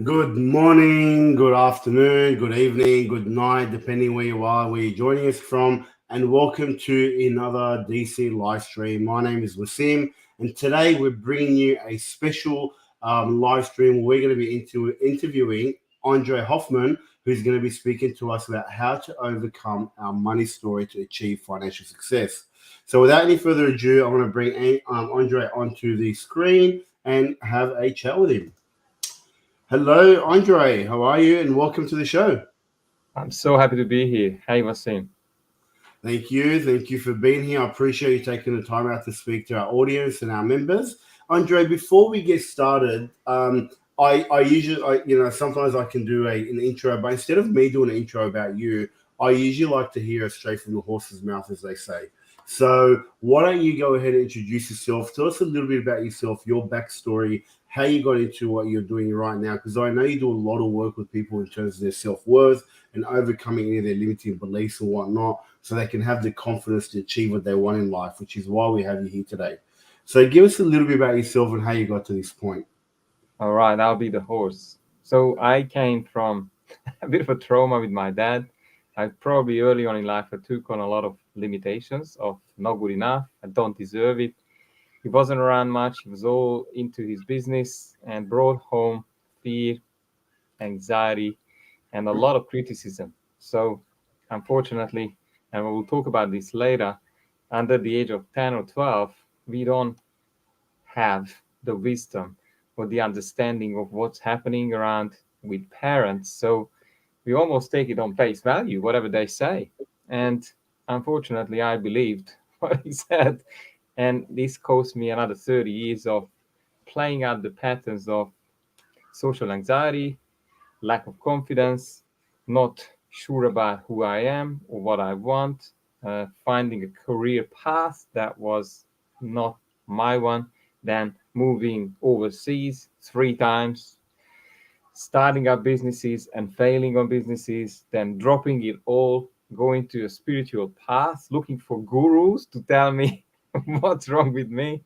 Good morning, good afternoon, good evening, good night, depending where you are, where you're joining us from, and welcome to another DC live stream. My name is Wassim, and today we're bringing you a special live stream. We're going to be interviewing Endre Hoffman, who's going to be speaking to us about how to overcome our money story to achieve financial success. So, without any further ado, I want to bring Andre onto the screen and have a chat with him. Hello, Andre. How are you? And welcome to the show. I'm so happy to be here. Hey, Wassim. Thank you. Thank you for being here. I appreciate you taking the time out to speak to our audience and our members. Andre, before we get started, I usually, sometimes I can do an intro, but instead of me doing an intro about you, I usually like to hear it straight from the horse's mouth, as they say. So, why don't you go ahead and introduce yourself? Tell us a little bit about yourself, your backstory, how you got into what you're doing right now, because I know you do a lot of work with people in terms of their self worth and overcoming any of their limiting beliefs and whatnot so they can have the confidence to achieve what they want in life, which is why we have you here today. So give us a little bit about yourself and how you got to this point. All right, I'll be the horse. So I came from a bit of a trauma with my dad. I probably early on in life I took on a lot of limitations of not good enough. I don't deserve it. He wasn't around much. He was all into his business and brought home fear, anxiety, and a lot of criticism. So unfortunately, and we will talk about this later, under the age of 10 or 12, we don't have the wisdom or the understanding of what's happening around with parents. So we almost take it on face value, whatever they say. And unfortunately, I believed what he said. And this cost me another 30 years of playing out the patterns of social anxiety, lack of confidence, not sure about who I am or what I want, finding a career path that was not my one, then moving overseas 3 times, starting up businesses and failing on businesses, then dropping it all, going to a spiritual path, looking for gurus to tell me what's wrong with me.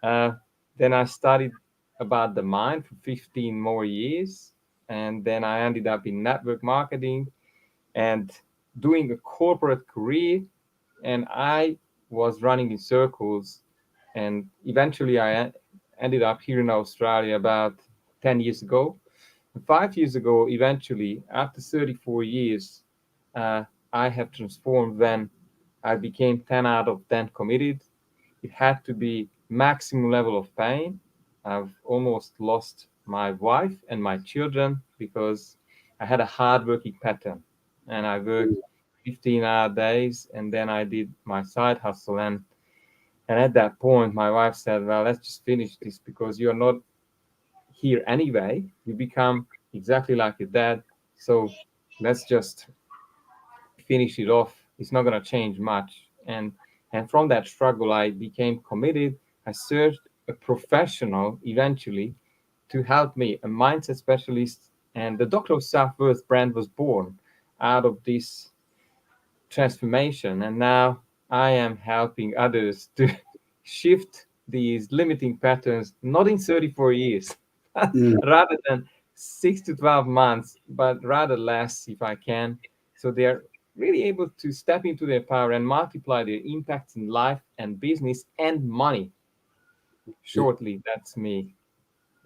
Uh, then I studied about the mind for 15 more years. And then I ended up in network marketing and doing a corporate career. And I was running in circles. And eventually ended up here in Australia about 10 years ago. 5 years ago, eventually, after 34 years, uh, I have transformed when I became 10 out of 10 committed. It had to be maximum level of pain. I've almost lost my wife and my children because I had a hard working pattern and I worked 15-hour days and then I did my side hustle and at that point my wife said, well, let's just finish this because you're not here anyway. You become exactly like your dad. So let's just finish it off. It's not going to change much. And from that struggle, I became committed. I searched a professional eventually to help me, a mindset specialist, and the Doctor of Self Worth brand was born out of this transformation. And now I am helping others to shift these limiting patterns, not in 34 years, Mm. rather than 6 to 12 months, but rather less if I can. So they're really able to step into their power and multiply their impact in life and business and money. Shortly, that's me,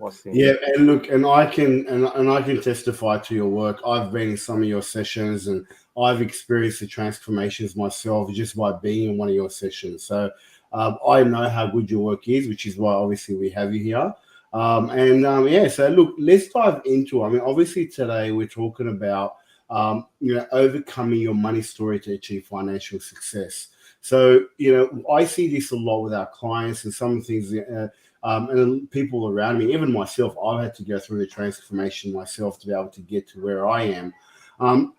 Wasim. Yeah, and look, and I can testify to your work. I've been in some of your sessions, and I've experienced the transformations myself just by being in one of your sessions. So I know how good your work is, which is why obviously we have you here. Yeah, so look, let's dive into. I mean, obviously today we're talking about overcoming your money story to achieve financial success. So I see this a lot with our clients and some things. And people around me, even myself, I've had to go through the transformation myself to be able to get to where I am.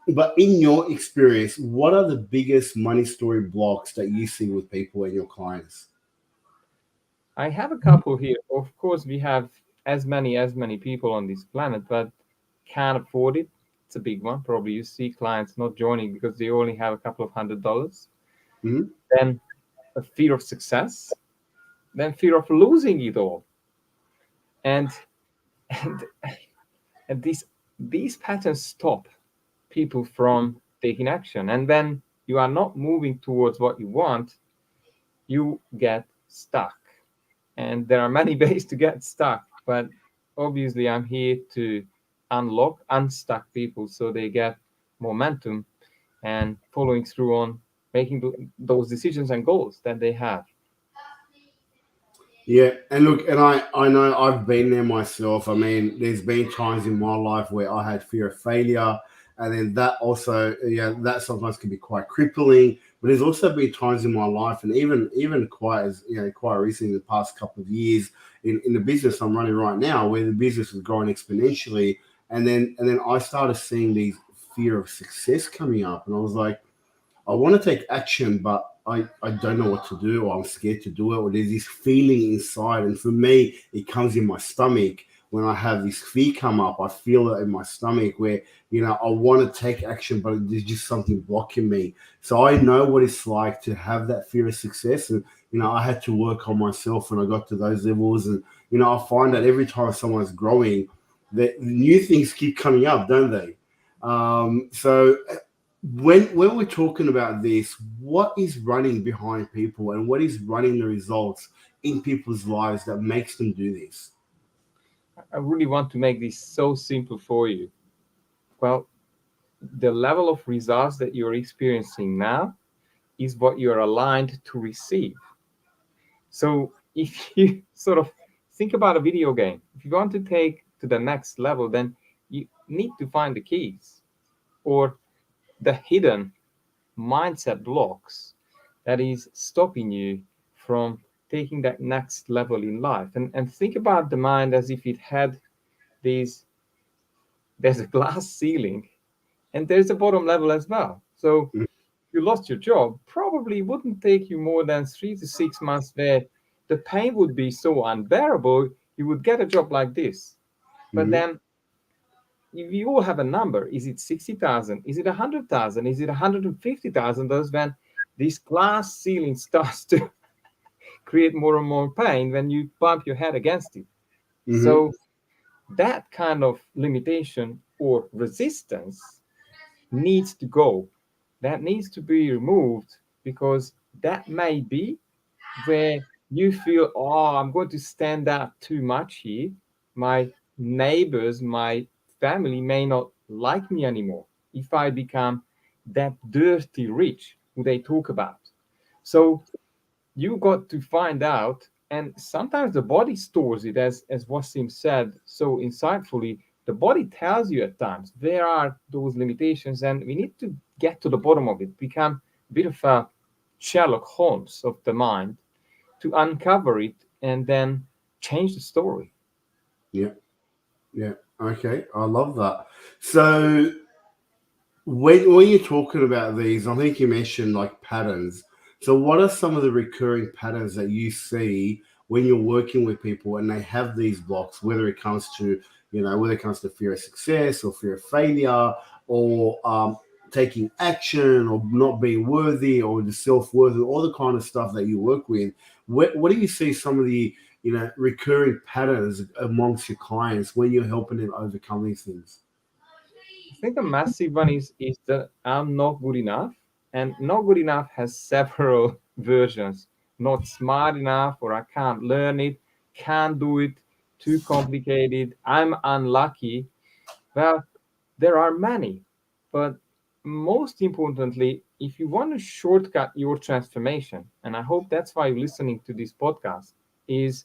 But in your experience, what are the biggest money story blocks that you see with people and your clients? I have a couple here. Of course, we have as many people on this planet, but can't afford it. It's a big one. Probably you see clients not joining because they only have a couple of $100. Mhm. Then a fear of success, then fear of losing it all. And and And these patterns stop people from taking action. And when you are not moving towards what you want, you get stuck. And there are many ways to get stuck, but obviously I'm here to unstuck people so they get momentum and following through on making those decisions and goals that they have. Yeah, and look, and I know I've been there myself. I mean, there's been times in my life where I had fear of failure, and then that also, yeah, that sometimes can be quite crippling. But there's also been times in my life, and even quite as quite recently, in the past couple of years, in the business I'm running right now, where the business is growing exponentially, and then I started seeing these fear of success coming up, and I was like, I want to take action, but I don't know what to do, or I'm scared to do it, or there's this feeling inside. And for me, it comes in my stomach. When I have this fear come up, I feel it in my stomach where, I want to take action, but there's just something blocking me. So I know what it's like to have that fear of success. And, I had to work on myself when I got to those levels. And, I find that every time someone's growing, that new things keep coming up, don't they? So when we're talking about this, what is running behind people and what is running the results in people's lives that makes them do this? I really want to make this so simple for you. Well, the level of results that you're experiencing now is what you're aligned to receive. So if you sort of think about a video game, if you want to take to the next level, then you need to find the keys or the hidden mindset blocks that is stopping you from taking that next level in life. And think about the mind as if it had these, there's a glass ceiling and there's a bottom level as well. So you lost your job, probably wouldn't take you more than 3 to 6 months where the pain would be so unbearable, you would get a job like this. But Mm-hmm. then if you all have a number, is it 60,000? Is it 100,000? Is it 150,000? Those when this glass ceiling starts to create more and more pain when you bump your head against it. Mm-hmm. So that kind of limitation or resistance needs to go. That needs to be removed because that may be where you feel, oh, I'm going to stand out too much here. My neighbors, my family may not like me anymore if I become that dirty rich who they talk about. So you got to find out, and sometimes the body stores it, as Wassim said so insightfully. The body tells you at times there are those limitations, and we need to get to the bottom of it, become a bit of a Sherlock Holmes of the mind to uncover it and then change the story. Yeah. Yeah. Okay. I love that. So when you're talking about these, I think you mentioned like patterns. So what are some of the recurring patterns that you see when you're working with people and they have these blocks, whether it comes to, whether it comes to fear of success or fear of failure or taking action or not being worthy or the self-worth and all the kind of stuff that you work with. What do you see some of the, recurring patterns amongst your clients when you're helping them overcome these things? I think a massive one is that I'm not good enough, and not good enough has several versions. Not smart enough, or I can't learn it, can't do it, too complicated, I'm unlucky. Well, there are many, but most importantly, if you want to shortcut your transformation, and I hope that's why you're listening to this podcast, is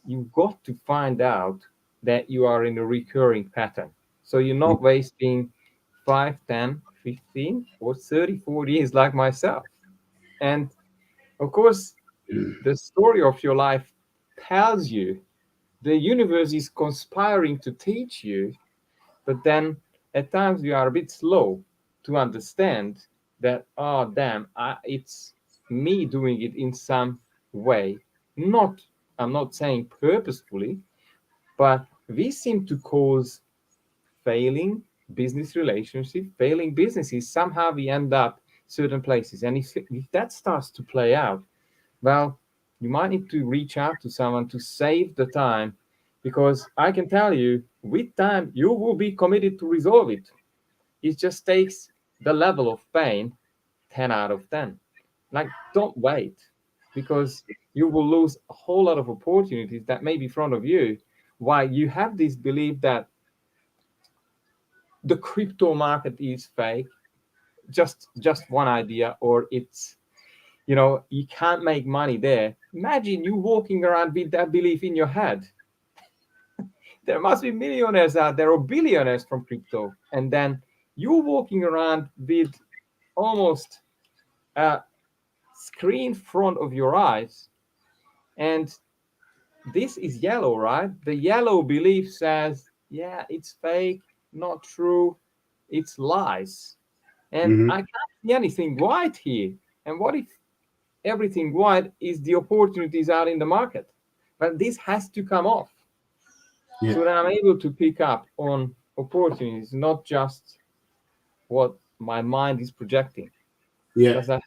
you've got to find out that you are in a recurring pattern. So you're not wasting 5, 10, 15, or 30, 40 years like myself. And of course, the story of your life tells you the universe is conspiring to teach you, but then at times we are a bit slow to understand that, oh, damn, it's me doing it in some way. Not, I'm not saying purposefully, but we seem to cause failing business relationship, failing businesses. Somehow we end up certain places. And if that starts to play out, well, you might need to reach out to someone to save the time because I can tell you, with time, you will be committed to resolve it. It just takes the level of pain 10 out of 10. Like, don't wait, because you will lose a whole lot of opportunities that may be in front of you. Why you have this belief that the crypto market is fake, just one idea, or it's, you can't make money there. Imagine you walking around with that belief in your head. There must be millionaires out there or billionaires from crypto, and then you're walking around with almost a screen in front of your eyes, and this is yellow, right? The yellow belief says, yeah, it's fake, not true, it's lies. And Hmm. I can't see anything white here. And what if everything white is the opportunities out in the market? But this has to come off, Yeah. so that I'm able to pick up on opportunities, not just what my mind is projecting. Yeah. Does that?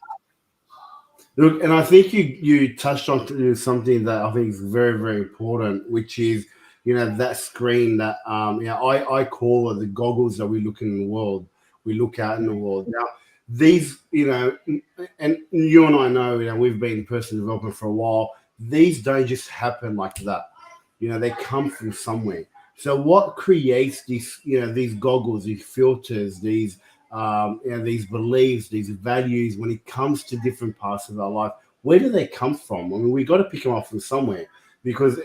Look, and I think you touched on something that I think is very, very important, which is, that screen that, I call it the goggles that we look in the world, we look out in the world. Now, these, and you and I know, we've been in personal development for a while. These don't just happen like that. They come from somewhere. So what creates these goggles, these filters, these beliefs, these values when it comes to different parts of our life? Where do they come from? I mean, we got to pick them up from somewhere, because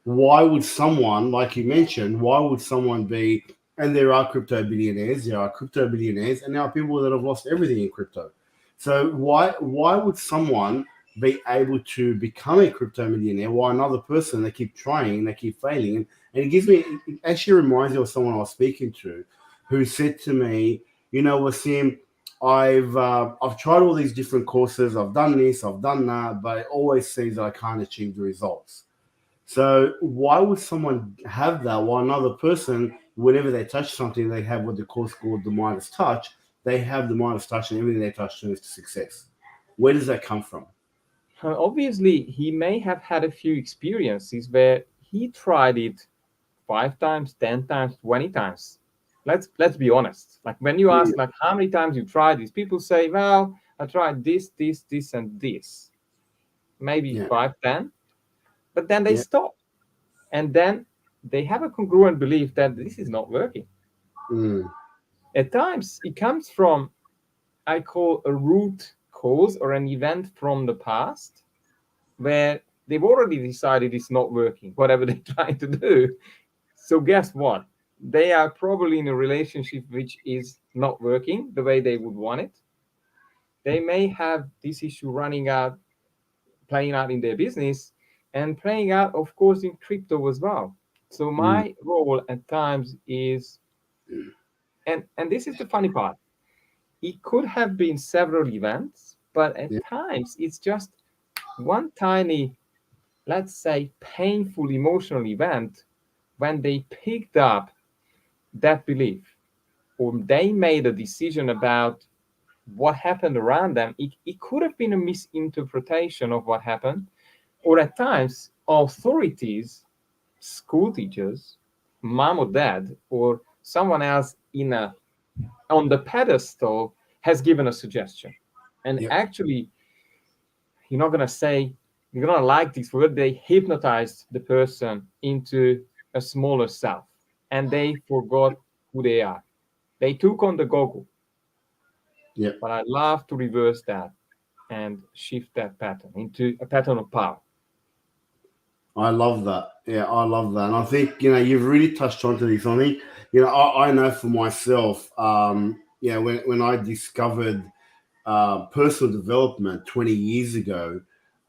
why would someone, like you mentioned, why would someone be? And there are crypto billionaires, and there are people that have lost everything in crypto. So why would someone be able to become a crypto millionaire while another person, they keep trying, they keep failing? And it actually reminds me of someone I was speaking to, who said to me, Wassim, I've tried all these different courses, I've done this, I've done that, but it always seems that I can't achieve the results. So why would someone have that while another person, whenever they touch something, they have what the course called the Midas touch? They have the Midas touch, and everything they touch turns to success. Where does that come from? Obviously, he may have had a few experiences where he tried it 5 times, 10 times, 20 times. Let's be honest. Like, when you Yeah, ask, like, how many times you tried this, people say, well, I tried this, and this, maybe yeah, 5, 10, but then they yeah. stop, and then they have a congruent belief that this is not working. Mm, At times, it comes from, I call, a root cause or an event from the past, where they've already decided it's not working, whatever they're trying to do. So guess what? They are probably in a relationship which is not working the way they would want it. They may have this issue running out, playing out in their business, and playing out, of course, in crypto as well. So mm, my role at times is, and this is the funny part, it could have been several events, but at yeah, times it's just one tiny, let's say, painful emotional event, when they picked up that belief, or they made a decision about what happened around them. It could have been a misinterpretation of what happened, or at times authorities, school teachers, mom or dad, or someone else in a on the pedestal has given a suggestion. And yeah, actually, you're not gonna say, you're gonna like this word, they hypnotized the person into a smaller self, and they forgot who they are. They took on the goggle. yeah. But I love to reverse that and shift that pattern into a pattern of power. I love that. Yeah, I love that. And I think, you've really touched onto this. I think, I know for myself, when I discovered personal development 20 years ago,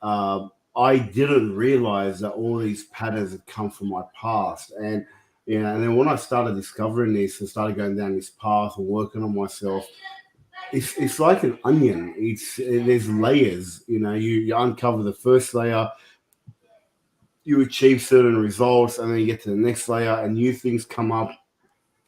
I didn't realize that all these patterns had come from my past. And then when I started discovering this and started going down this path and working on myself, it's like an onion. There's layers. You uncover the first layer, you achieve certain results, and then you get to the next layer, and new things come up,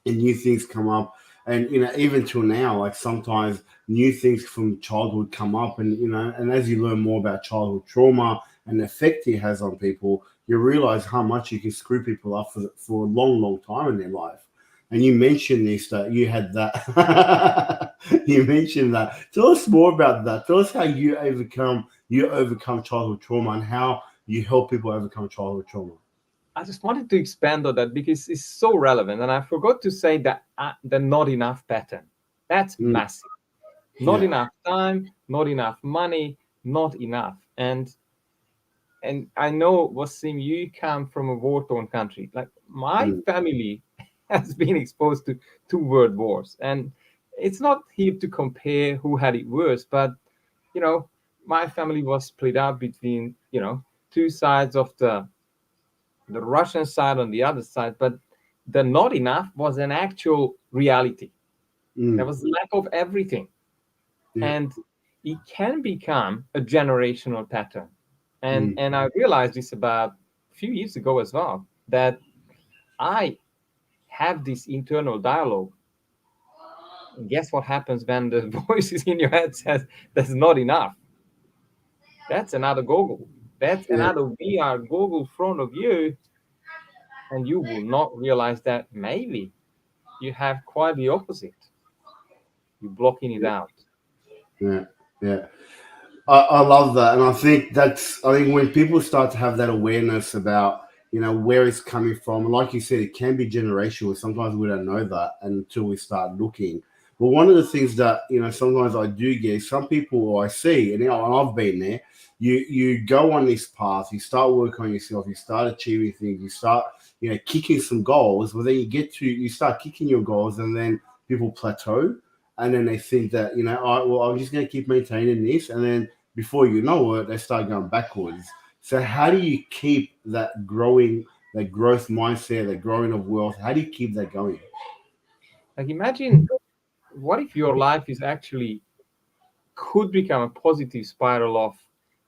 and new things come up. And even till now, like, sometimes new things from childhood come up, and as you learn more about childhood trauma and the effect it has on people, you realize how much you can screw people up for a long, long time in their life. And you mentioned this, that you had that. You mentioned that. Tell us more about that. Tell us how you overcome childhood trauma and how you help people overcome childhood trauma. I just wanted to expand on that because it's so relevant. And I forgot to say that the not enough pattern. That's Mm, massive. Not yeah. enough time, not enough money, not enough. And I know, Wassim, you come from a war-torn country. Like my Mm, family has been exposed to two world wars, and it's not here to compare who had it worse, but you know, my family was split up between two sides of the Russian side on the other side, but the not enough was an actual reality. There mm, was lack of everything, yeah. and it can become a generational pattern. And Mm, and I realized this about a few years ago as well, that I have this internal dialogue. And guess what happens when the voices in your head says that's not enough? That's another Google. That's yeah. another VR Google in front of you, and you will not realize that maybe you have quite the opposite. You're blocking it out. Yeah. Yeah. I love that, and I think when people start to have that awareness about where it's coming from, and like you said, it can be generational. Sometimes we don't know that until we start looking. But one of the things that sometimes I do get is some people, or I see, and I've been there. You go on this path, you start working on yourself, you start achieving things, you start kicking some goals. But then you start kicking your goals, and then people plateau, and then they think that all right, well, I'm just going to keep maintaining this, and then before you know it, they start going backwards. So how do you keep that growth mindset, that growing of wealth? How do you keep that going? Like imagine, what if your life is actually could become a positive spiral of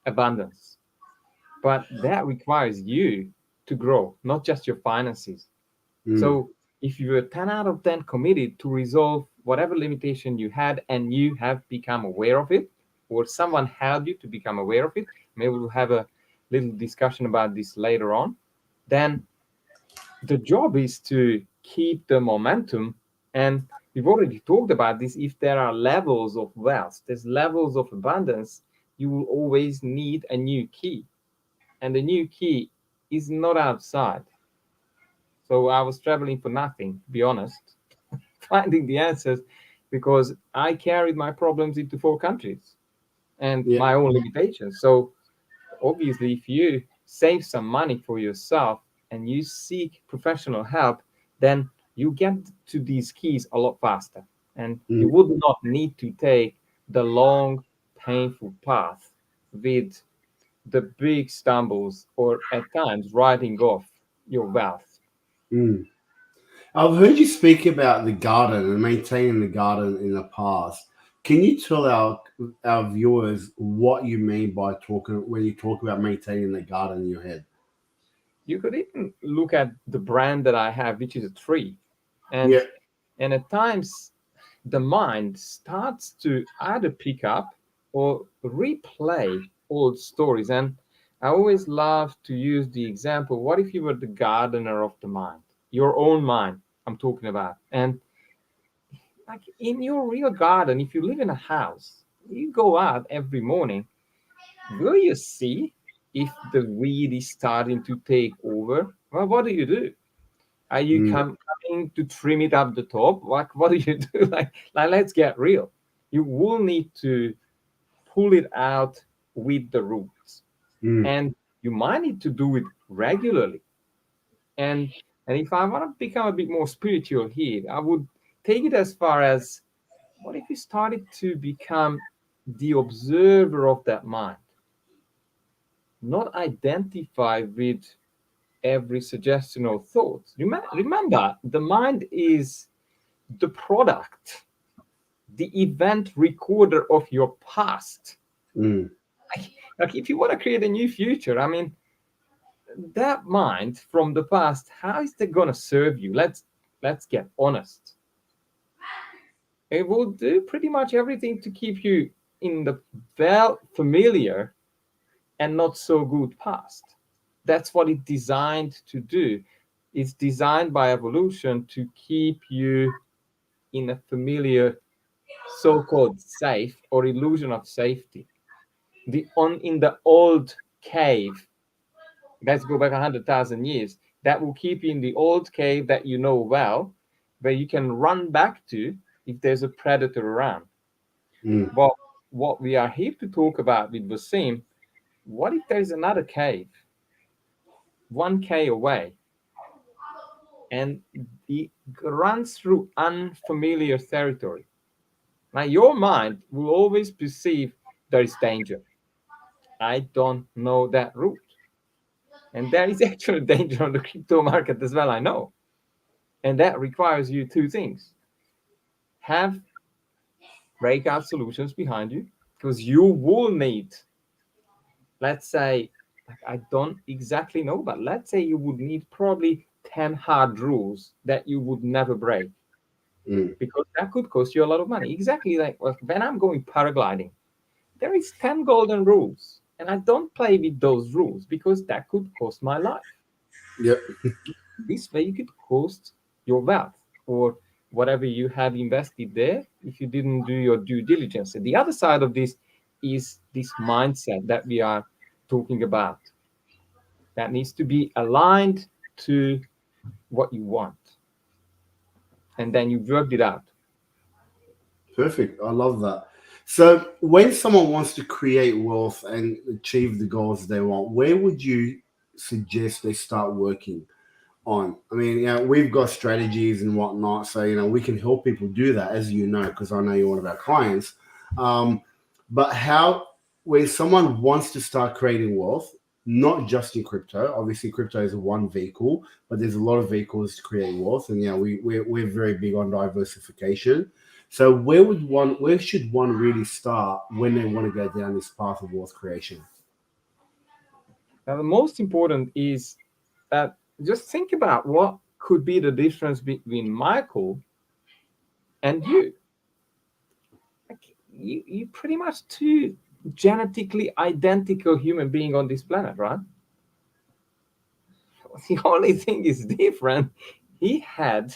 abundance, but that requires you to grow, not just your finances. Mm, So if you were 10 out of 10 committed to resolve whatever limitation you had and you have become aware of it, or someone helped you to become aware of it, maybe we'll have a little discussion about this later on, then the job is to keep the momentum. And we've already talked about this. If there are levels of wealth, there's levels of abundance, you will always need a new key. And the new key is not outside. So I was traveling for nothing, to be honest, finding the answers, because I carried my problems into 4 countries and yeah. my own limitations. So obviously, if you save some money for yourself and you seek professional help, then you get to these keys a lot faster. And you Mm, would not need to take the long, painful path with the big stumbles or at times writing off your wealth. mm. I've heard you speak about the garden and maintaining the garden in the past. Can you tell our viewers what you mean by talking when you talk about maintaining the garden in your head? You could even look at the brand that I have, which is a tree. Yeah. And at times the mind starts to either pick up or replay old stories. And I always love to use the example, what if you were the gardener of the mind, your own mind, I'm talking about. And like in your real garden, if you live in a house, you go out every morning, will you see if the weed is starting to take over? Well, what do you do? Are you Mm, coming to trim it up the top? What do you do? Like let's get real. You will need to pull it out with the roots, mm, and you might need to do it regularly. And and if I want to become a bit more spiritual here, I would take it as far as, what if you started to become the observer of that mind, not identify with every suggestion or thought. Remember, the mind is the product, the event recorder of your past. mm, Like if you want to create a new future, I mean, that mind from the past, how is that gonna serve you? Let's get honest. It will do pretty much everything to keep you in the well familiar and not so good past. That's what it's designed to do. It's designed by evolution to keep you in a familiar, so-called safe or illusion of safety. In the old cave, let's go back 100,000 years, that will keep you in the old cave that you know well, where you can run back to if there's a predator around. Mm. But what we are here to talk about with Wassim, what if there's another cave 1K away, and it runs through unfamiliar territory? Now, your mind will always perceive there is danger. I don't know that route. And there is actually danger on the crypto market as well, I know. And that requires you two things: have breakout solutions behind you, because you will need, let's say, like, I don't exactly know, but let's say you would need probably 10 hard rules that you would never break, Mm. because that could cost you a lot of money. Exactly like when I'm going paragliding, there is 10 golden rules, and I don't play with those rules because that could cost my life. Yep. This way, you could cost your wealth or whatever you have invested there if you didn't do your due diligence. And the other side of this is this mindset that we are talking about that needs to be aligned to what you want. And then you worked it out. Perfect. I love that. So, when someone wants to create wealth and achieve the goals they want, where would you suggest they start working on? I mean, we've got strategies and whatnot, so we can help people do that, as you know, because I know you're one of our clients. Um, but how, when someone wants to start creating wealth, not just in crypto, obviously crypto is one vehicle, but there's a lot of vehicles to create wealth, and we're very big on diversification. So where should one really start when they want to go down this path of wealth creation? Now, the most important is that just think about what could be the difference between Michael and you. Like, you pretty much two genetically identical human being on this planet, right? The only thing is different. He had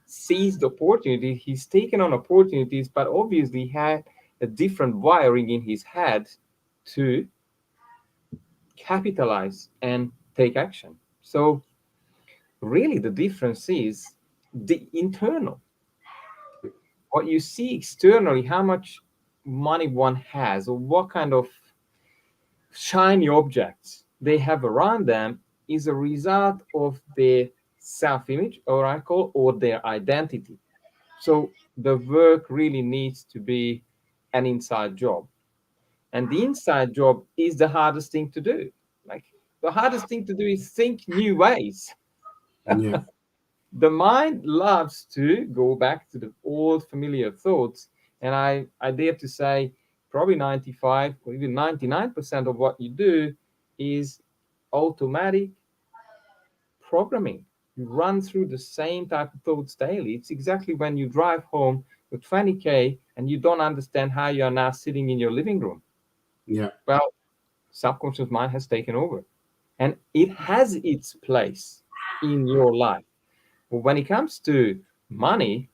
seized opportunity. He's taken on opportunities, but obviously had a different wiring in his head to capitalize and take action. So really the difference is the internal. What you see externally, how much money one has, or what kind of shiny objects they have around them, is a result of their self-image, or I call, or their identity. So the work really needs to be an inside job. And the inside job is the hardest thing to do. Like, the hardest thing to do is think new ways. Yeah. The mind loves to go back to the old familiar thoughts. And I dare to say probably 95 or even 99% of what you do is automatic programming. You run through the same type of thoughts daily. It's exactly when you drive home with 20K and you don't understand how you are now sitting in your living room. Yeah. Well, subconscious mind has taken over, and it has its place in your life. But when it comes to money,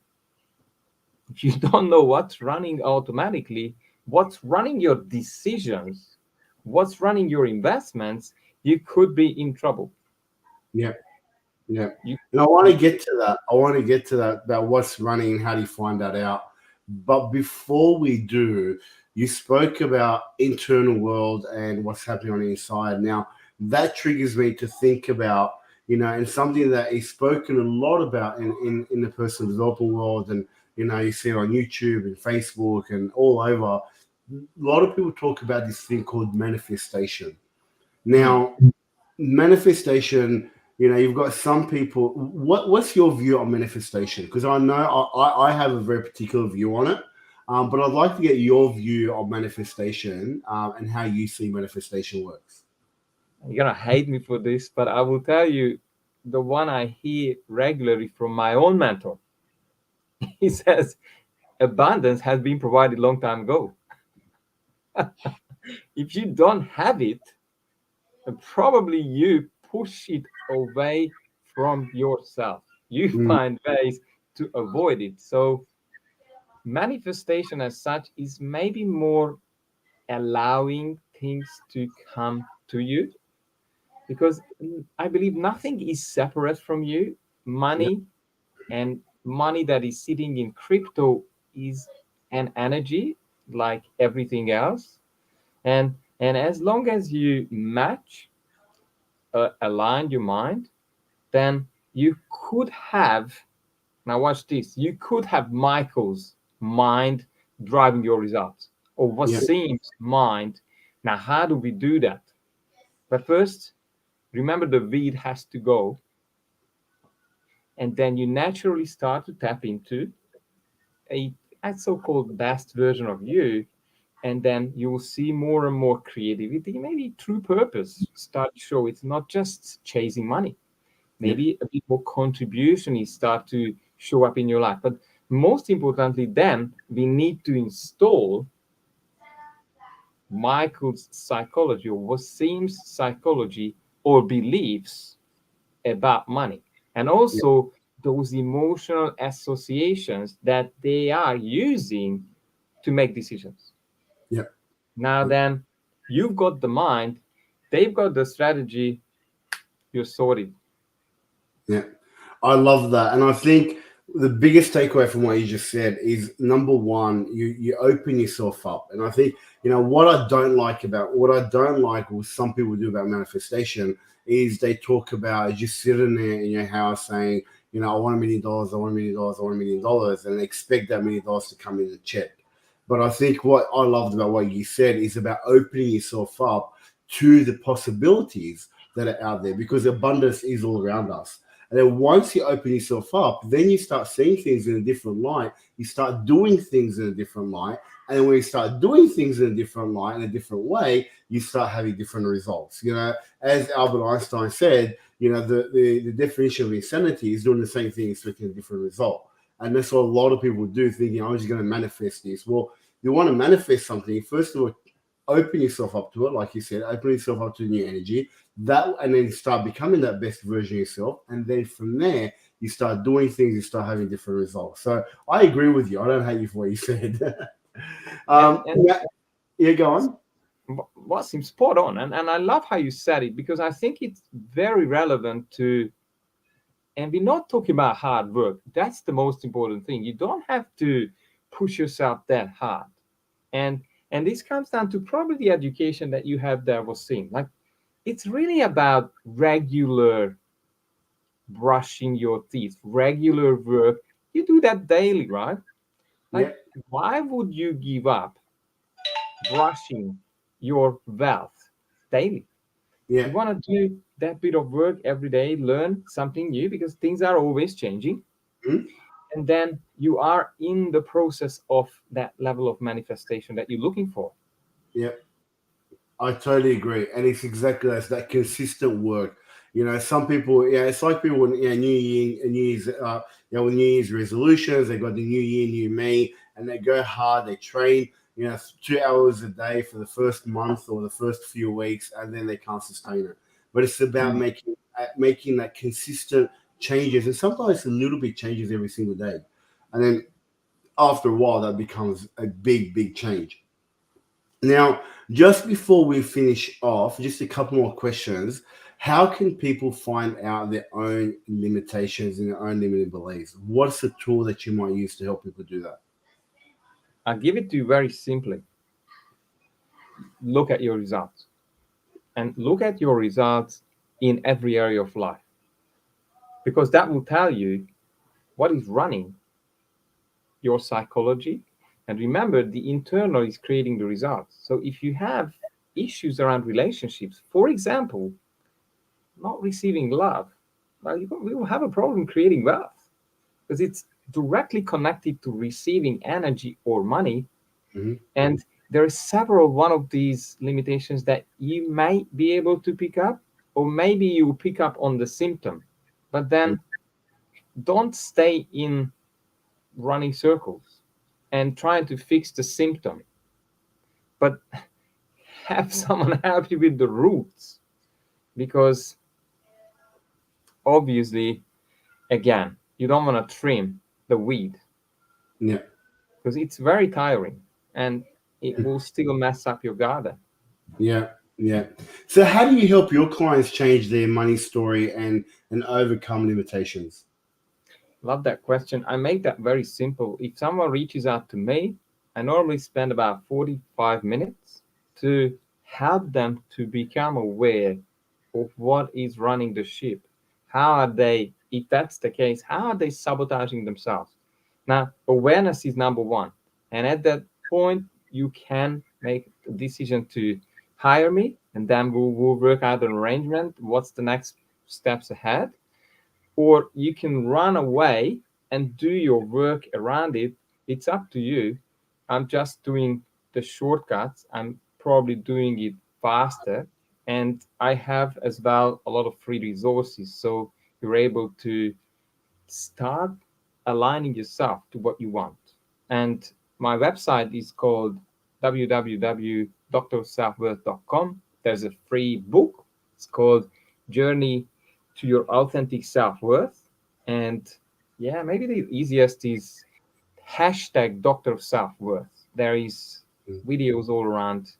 if you don't know what's running automatically, what's running your decisions, what's running your investments, you could be in trouble. Yeah. Yeah. You, And I want to you get to that. I want to get to that what's running and how do you find that out. But before we do, you spoke about internal world and what's happening on the inside. Now, that triggers me to think about, and something that is spoken a lot about in the personal development world. And, you see it on YouTube and Facebook and all over. A lot of people talk about this thing called manifestation. mm. Now, manifestation, you've got some people. What's your view on manifestation? Because I know I have a very particular view on it, but I'd like to get your view on manifestation, and how you see manifestation works. You're gonna hate me for this, but I will tell you the one I hear regularly from my own mentor. He says abundance has been provided long time ago. If you don't have it, probably you push it away from yourself. You Mm, find ways to avoid it. So manifestation as such is maybe more allowing things to come to you, because I believe nothing is separate from you. yeah, Money, and money that is sitting in crypto, is an energy like everything else. And as long as you match, align your mind, then you could have, now watch this, you could have Michael's mind driving your results, or yeah, Wassim's mind. Now, how do we do that? But first, remember, the weed has to go, and then you naturally start to tap into a, a so-called best version of you, and then you will see more and more creativity, maybe true purpose start to show. It's not just chasing money. yeah, Maybe a bit more contribution is start to show up in your life. But most importantly, then we need to install Michael's psychology, or Wassim's psychology, or beliefs about money, and yeah, also those emotional associations that they are using to make decisions. yeah. Now, then, you've got the mind, they've got the strategy, you're sorted. Yeah, I love that, and I think the biggest takeaway from what you just said is number one, you open yourself up, and I think what I don't like, what some people do about manifestation is they talk about just sitting there in your house saying, I want $1 million, I want $1 million, I want $1 million, and expect that $1 million to come in the check. But I think what I loved about what you said is about opening yourself up to the possibilities that are out there, because abundance is all around us. And then once you open yourself up, then you start seeing things in a different light. You start doing things in a different light. And then when you start doing things in a different light, in a different way, you start having different results. As Albert Einstein said, the definition of insanity is doing the same thing, expecting a different result. And that's what a lot of people do, thinking, I'm just going to manifest this. Well, you want to manifest something, first of all, open yourself up to it, like you said, open yourself up to new energy, that, and then start becoming that best version of yourself, and then from there you start doing things, you start having different results. So I agree with you. I don't hate you for what you said. And Yeah, yeah, go on. what seems spot on, and I love how you said it, because I think it's very relevant to, and we're not talking about hard work. That's the most important thing. You don't have to push yourself that hard. And this comes down to probably the education that you have there, was seen. Like, it's really about regular brushing your teeth, regular work. You do that daily, right? Like, Yeah, why would you give up brushing your wealth daily? yeah, You want to do that bit of work every day, learn something new, because things are always changing. mhm, And then you are in the process of that level of manifestation that you're looking for. yeah. I totally agree, and it's exactly that consistent work. Some people, it's like people when New Year, New Year's, with New Year's resolutions, they got the New Year, New Me, and they go hard, they train, 2 hours a day for the first month or the first few weeks, and then they can't sustain it. But it's about Mm. making that consistent changes, and sometimes a little bit changes every single day, and then after a while, that becomes a big, big change. Now, just before we finish off, just a couple more questions. How can people find out their own limitations and their own limiting beliefs? What's the tool that you might use to help people do that? I'll give it to you very simply. Look at your results, and look at your results in every area of life, because that will tell you what is running your psychology. And remember, the internal is creating the results. So if you have issues around relationships, for example, not receiving love, well, we will have a problem creating wealth, because it's directly connected to receiving energy or money. Mhm. And there are several one of these limitations that you might be able to pick up, or maybe you pick up on the symptom, but then don't stay in running circles and trying to fix the symptom, but have someone help you with the roots. because obviously, again, you don't want to trim the weed Yeah. because it's very tiring and it will still mess up your garden. Yeah. Yeah. So how do you help your clients change their money story and overcome limitations? Love that question. I make that very simple. If someone reaches out to me, I normally spend about 45 minutes to help them to become aware of what is running the ship. How are they, if that's the case, how are they sabotaging themselves? Now, awareness is number one. And at that point, you can make a decision to hire me, and then we'll work out an arrangement. What's the next steps ahead? Or you can run away and do your work around it. It's up to you. I'm just doing the shortcuts. I'm probably doing it faster. And I have as well a lot of free resources. So you're able to start aligning yourself to what you want. And my website is called www.drselfworth.com. There's a free book. It's called Journey to Your Authentic Self-Worth. And yeah, maybe the easiest is hashtag Doctor of Self-Worth. There is videos all around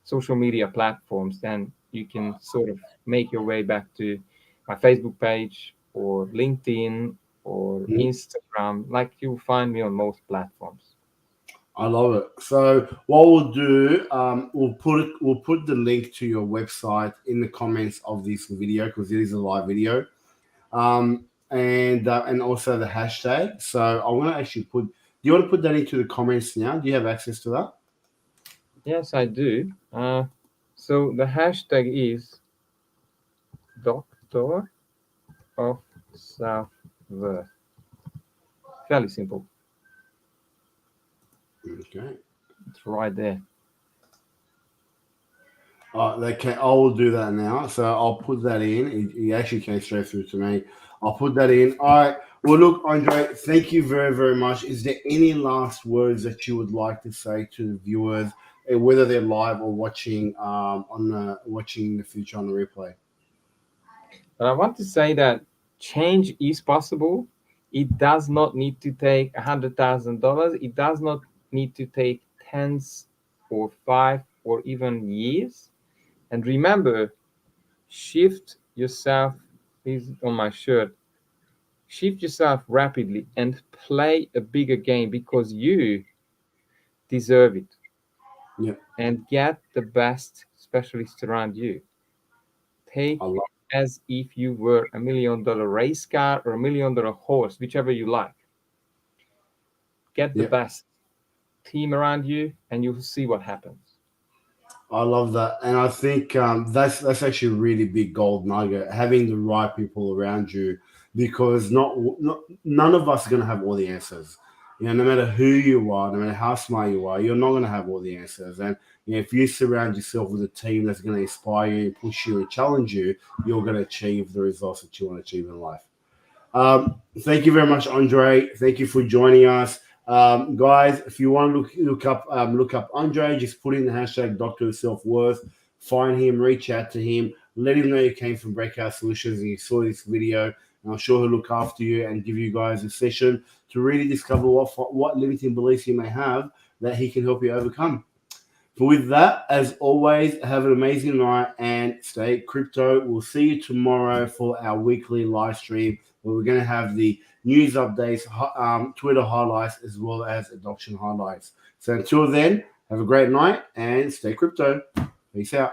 social media platforms, then you can sort of make your way back to my Facebook page or LinkedIn or Mhm. Instagram. Like you'll find me on most platforms. I love it. So what we'll do, we'll put the link to your website in the comments of this video because it is a live video, and also the hashtag. So I want to actually put. Do you want to put that into the comments now? Do you have access to that? Yes, I do. So the hashtag is Doctor of Self-Worth. Fairly simple. Okay. It's right there. I will do that now. So I'll put that in. It actually came straight through to me. I'll put that in. All right. Well, look, Andre, thank you very, very much. Is there any last words that you would like to say to the viewers, whether they're live or watching watching in the future on the replay? But I want to say that change is possible. It does not need to take $100,000. It does not need to take tens or 5 or even years. And remember, shift yourself. Is on my shirt. Shift yourself rapidly and play a bigger game because you deserve it. Yeah, And get the best specialists around you. I Take love. as if you were $1 million race car or $1 million horse, whichever you like. Get the Yeah, best team around you, and you'll see what happens. I love that, and I think that's actually a really big gold nugget, having the right people around you, because not none of us are going to have all the answers. No matter who you are, no matter how smart you are, you're not going to have all the answers. And if you surround yourself with a team that's going to inspire you, push you, and challenge you, you're going to achieve the results that you want to achieve in life. Thank you very much, Andre. Thank you for joining us. Guys, if you want to look up Andre, just put in the hashtag Doctor of Self Worth. Find him, reach out to him, let him know you came from Breakout Solutions and you saw this video. And I'm sure he'll look after you and give you guys a session to really discover what limiting beliefs you may have that he can help you overcome. But with that, as always, have an amazing night and stay crypto. We'll see you tomorrow for our weekly live stream where we're going to have the news updates, Twitter highlights, as well as adoption highlights. So until then, have a great night and stay crypto. Peace out.